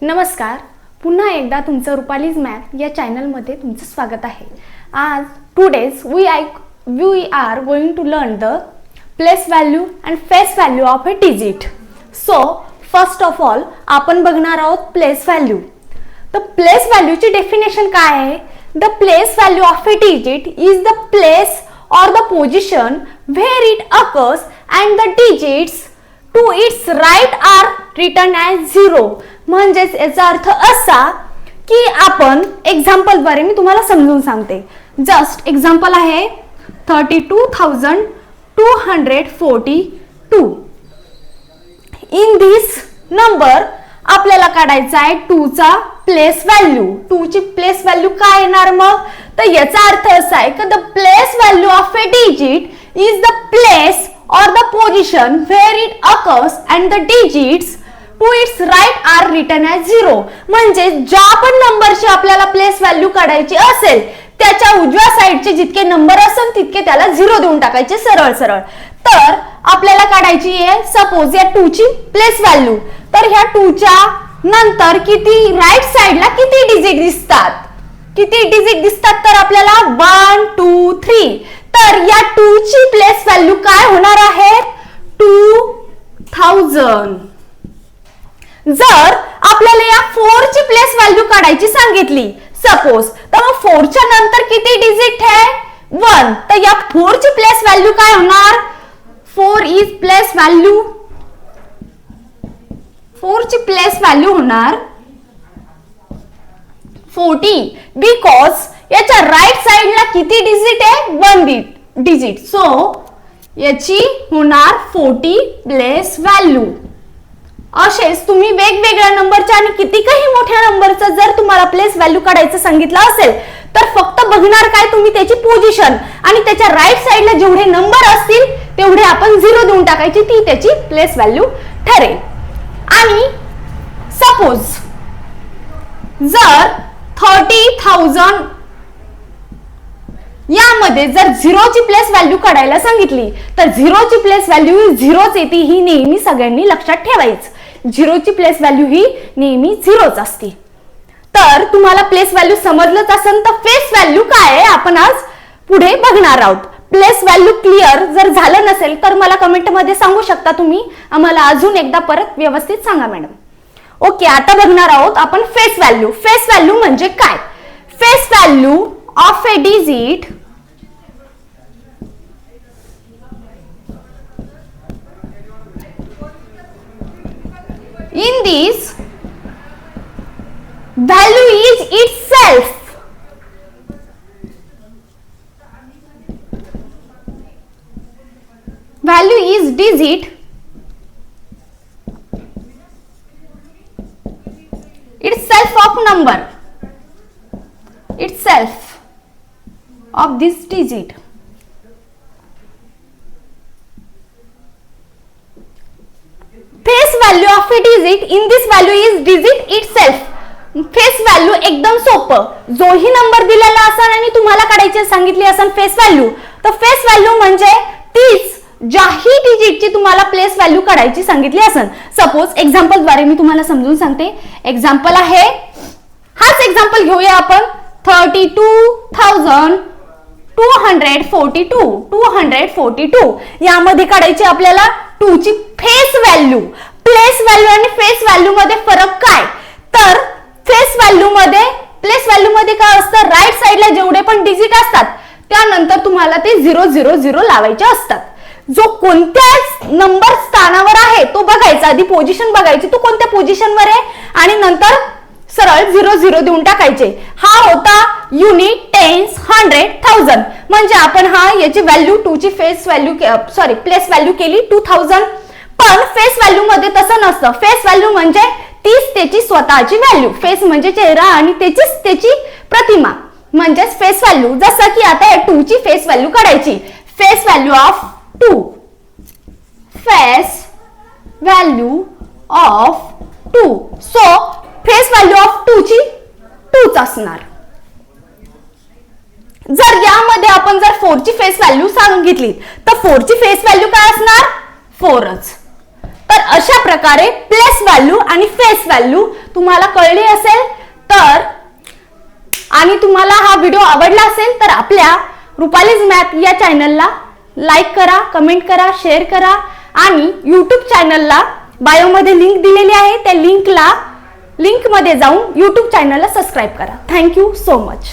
नमस्कार, पुन्हा एकदा तुमचं रुपालीज मॅथ या चॅनलमध्ये तुमचं स्वागत आहे. आज today's we are going to learn the place value and face value of a digit. So first of all आपण बघणार आहोत प्लेस व्हॅल्यू. तर प्लेस व्हॅल्यूची डेफिनेशन काय आहे? The place value of a digit is the place or the position where it occurs and the digits to its right are written as 0. म्हणजेच याचा अर्थ असा की आपण एक्झाम्पल द्वारे मी तुम्हाला समजून सांगते. जस्ट एक्झाम्पल आहे 32,242. इन दिस नंबर आपल्याला काढायचा आहे 2 चा प्लेस व्हॅल्यू. 2 ची प्लेस व्हॅल्यू काय येणार मग? तर याचा अर्थ असा आहे की the place value of a digit is the place or the position where it occurs and the digits to its right are written as 0. म्हणजे ज्या पण नंबरची आपल्याला प्लेस व्हॅल्यू काढायची असेल त्याच्या उजव्या साइडचे जितके नंबर असेल तितके त्याला 0 देऊन टाकायचे सरळ सरळ. तर आपल्याला काढायची आहे सपोज या 2 ची प्लेस व्हॅल्यू. तर ह्या 2 च्या नंतर किती राईट साइडला किती डिजिट दिसतात? किती डिजिट दिसतात? तर आपल्याला 1 2 3. तर या 2 ची प्लेस व्हॅल्यू काय होणार आहे? 2000. जर आपल्याला या 4 ची प्लेस व्हॅल्यू काढायची सांगितली सपोज, तर मग 4 च्या नंतर किती डिजिट आहे? 1. तर या 4 ची प्लेस व्हॅल्यू काय होणार? 4 इज प्लेस व्हॅल्यू. 4 ची प्लेस व्हॅल्यू होणार 40 बिकॉज याच्या राईट साइडला किती डिजिट आहे? 1 डिजिट. सो याची होणार 40 प्लेस व्हॅल्यू. असेच तुम्ही वेगवेगळ्या नंबरच्या आणि कितीही मोठ्या नंबरचं जर तुम्हाला प्लेस व्हॅल्यू काढायचं सांगितलं असेल तर फक्त बघणार काय तुम्ही? त्याची पोझिशन आणि त्याच्या राईट साइडला जेवढे नंबर असतील तेवढे आपण 0 देऊन टाकायची, ती त्याची प्लेस व्हॅल्यू ठरेल. आणि सपोज जर 30,000 यामध्ये जर 0 ची प्लेस व्हॅल्यू काढायला सांगितली तर 0 ची प्लेस व्हॅल्यू ही 0च येते, ही नेहमी सगळ्यांनी लक्षात ठेवायचं. 0 ची प्लेस व्हॅल्यू ही नेहमी 0च असते. तर तुम्हाला प्लेस व्हॅल्यू समजलंच असेल तर फेस व्हॅल्यू काय आहे आपण आज पुढे बघणार आहोत. प्लेस व्हॅल्यू क्लिअर जर झालं नसेल तर मला कमेंट मध्ये सांगू शकता तुम्ही. आम्हाला अजून एकदा परत व्यवस्थित सांगा मॅडम. ओके, आता बघणार आहोत आपण फेस व्हॅल्यू. फेस व्हॅल्यू म्हणजे काय? Face value of a digit in this value is itself value is digit itself of number itself of this digit. Face value of a digit in this value is digit itself. Face value एकदम सोपं. जोही number दिलेला असेल आणि तुम्हाला काढायची सांगितली असेल फेस व्हॅल्यू, तर फेस व्हॅल्यू म्हणजे तीच ज्याही डिजिटची तुम्हाला प्लेस व्हॅल्यू काढायची सांगितली असेल. सपोज एक्झाम्पल द्वारे मी तुम्हाला समजून सांगते. एक्झाम्पल आहे, हाच एक्झाम्पल घेऊया आपण. 32,242 यामध्ये काढायची आपल्याला 2 ची फेस व्हॅल्यू. प्लेस व्हॅल्यू आणि फेस व्हॅल्यू मध्ये फरक काय? तर फेस व्हॅल्यू मध्ये प्लेस व्हॅल्यू मध्ये काय असतं? राईट साइडला जेवढे पण डिजिट असतात त्यानंतर तुम्हाला ते 000 लावायचे असतात. जो कोणत्या नंबर स्थानावर आहे तो बघायचा, आधी पोझिशन बघायची, तो कोणत्या पोझिशनवर आहे आणि नंतर सरळ 0 देऊन टाकायचे. हा होता युनिट, टेन्स, 100, 1000. म्हणजे आपण याची व्हॅल्यू 2 ची फेस व्हॅल्यू प्लेस व्हॅल्यू केली 2000. पण फेस व्हॅल्यू मध्ये तसं नसतं. फेस व्हॅल्यू म्हणजे तीच त्याची स्वतःची व्हॅल्यू. फेस म्हणजे चेहरा आणि त्याचीच त्याची प्रतिमा म्हणजेच फेस व्हॅल्यू. जसं की आता या 2 ची फेस व्हॅल्यू काढायची. Face value of 2, face value of 2. So face value of 2 ची 2च असणार. जर यामध्ये आपण जर 4 ची फेस व्हॅल्यू सांगितली तर 4 ची फेस व्हॅल्यू काय असणार? 4च. तर अशा प्रकारे प्लेस व्हॅल्यू आणि फेस व्हॅल्यू तुम्हाला कळली असेल तर, आणि तुम्हाला हा व्हिडिओ आवडला असेल तर आपल्या रुपालीज मॅथ या चॅनलला लाईक करा, कमेंट करा, शेअर करा आणि यूट्यूब चॅनलला बायोमध्ये लिंक दिलेली आहे, त्या लिंकमध्ये जाऊन यूट्यूब चॅनलला सबस्क्राईब करा. Thank you so much.